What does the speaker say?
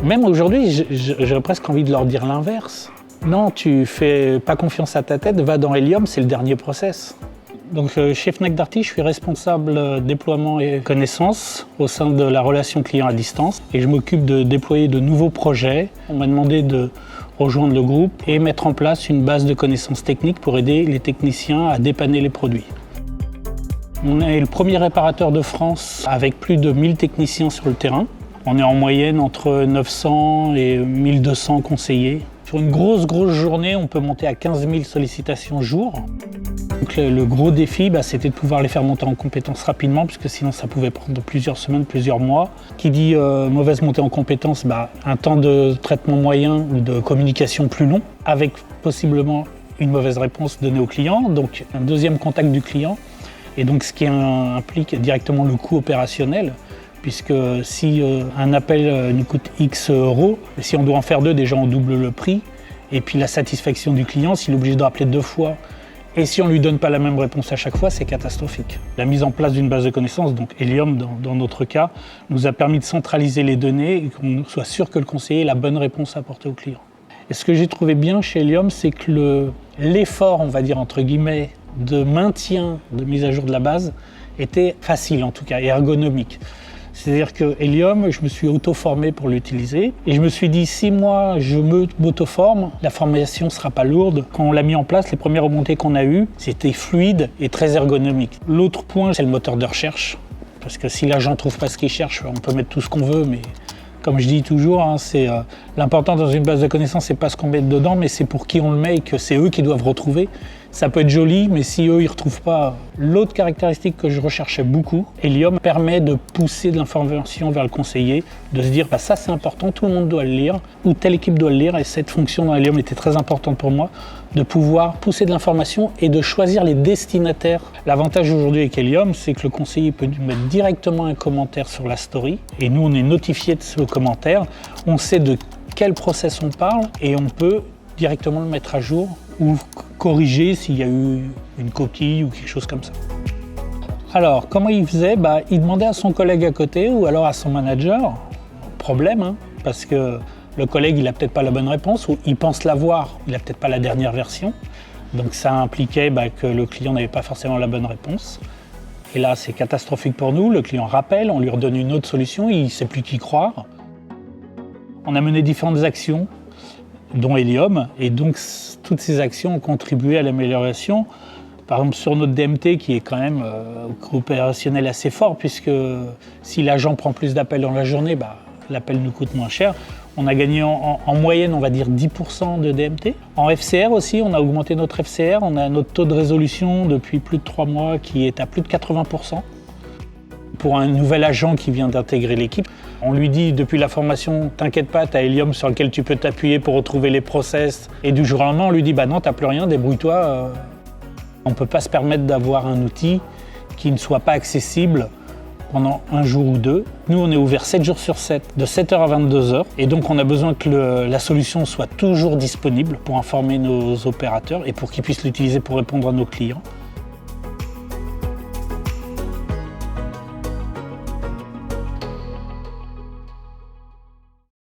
Même aujourd'hui, j'ai presque envie de leur dire l'inverse. Non, tu fais pas confiance à ta tête, va dans Helium, c'est le dernier process. Donc chez Fnac Darty, je suis responsable déploiement et connaissances au sein de la relation client à distance et je m'occupe de déployer de nouveaux projets. On m'a demandé de rejoindre le groupe et mettre en place une base de connaissances techniques pour aider les techniciens à dépanner les produits. On est le premier réparateur de France avec plus de 1000 techniciens sur le terrain. On est en moyenne entre 900 et 1200 conseillers. Sur une grosse journée, on peut monter à 15 000 sollicitations jour. Donc le gros défi, c'était de pouvoir les faire monter en compétences rapidement, puisque sinon ça pouvait prendre plusieurs semaines, plusieurs mois. Qui dit mauvaise montée en compétences, un temps de traitement moyen ou de communication plus long, avec possiblement une mauvaise réponse donnée au client, donc un deuxième contact du client, et donc ce qui implique directement le coût opérationnel, puisque si un appel nous coûte X euros, si on doit en faire deux, déjà on double le prix, et puis la satisfaction du client, s'il est obligé de rappeler 2 fois, et si on ne lui donne pas la même réponse à chaque fois, c'est catastrophique. La mise en place d'une base de connaissances, donc Helium dans notre cas, nous a permis de centraliser les données et qu'on soit sûr que le conseiller ait la bonne réponse à apporter au client. Et ce que j'ai trouvé bien chez Helium, c'est que l'effort, on va dire entre guillemets, de maintien, de mise à jour de la base, était facile en tout cas, et ergonomique. C'est-à-dire que Helium, je me suis auto-formé pour l'utiliser et je me suis dit, si moi je m'auto-forme, la formation ne sera pas lourde. Quand on l'a mis en place, les premières remontées qu'on a eues, c'était fluide et très ergonomique. L'autre point, c'est le moteur de recherche. Parce que si l'agent ne trouve pas ce qu'il cherche, on peut mettre tout ce qu'on veut, mais comme je dis toujours, l'important dans une base de connaissances, c'est pas ce qu'on met dedans, mais c'est pour qui on le met et que c'est eux qui doivent retrouver. Ça peut être joli, mais si eux, ils ne retrouvent pas. L'autre caractéristique que je recherchais beaucoup, Helium permet de pousser de l'information vers le conseiller, de se dire, ça c'est important, tout le monde doit le lire, ou telle équipe doit le lire, et cette fonction dans Helium était très importante pour moi, de pouvoir pousser de l'information et de choisir les destinataires. L'avantage aujourd'hui avec Helium, c'est que le conseiller peut mettre directement un commentaire sur la story, et nous on est notifié de ce commentaire, on sait de quel process on parle, et on peut directement le mettre à jour, ou corriger s'il y a eu une coquille ou quelque chose comme ça. Alors, comment il faisait ? Il demandait à son collègue à côté ou alors à son manager. Problème, parce que le collègue, il n'a peut-être pas la bonne réponse ou il pense l'avoir, il n'a peut-être pas la dernière version. Donc ça impliquait que le client n'avait pas forcément la bonne réponse. Et là, c'est catastrophique pour nous. Le client rappelle, on lui redonne une autre solution, il ne sait plus qui croire. On a mené différentes actions, dont Helium, et donc toutes ces actions ont contribué à l'amélioration. Par exemple, sur notre DMT, qui est quand même opérationnel assez fort, puisque si l'agent prend plus d'appels dans la journée, l'appel nous coûte moins cher. On a gagné en moyenne, on va dire, 10% de DMT. En FCR aussi, on a augmenté notre FCR. On a notre taux de résolution depuis plus de 3 mois qui est à plus de 80%. Pour un nouvel agent qui vient d'intégrer l'équipe, on lui dit depuis la formation, t'inquiète pas, t'as Helium sur lequel tu peux t'appuyer pour retrouver les process. Et du jour au lendemain, on lui dit non, t'as plus rien, débrouille-toi. On ne peut pas se permettre d'avoir un outil qui ne soit pas accessible pendant 1 jour ou 2. Nous, on est ouvert 7 jours sur 7, de 7h à 22h. Et donc, on a besoin que la solution soit toujours disponible pour informer nos opérateurs et pour qu'ils puissent l'utiliser pour répondre à nos clients.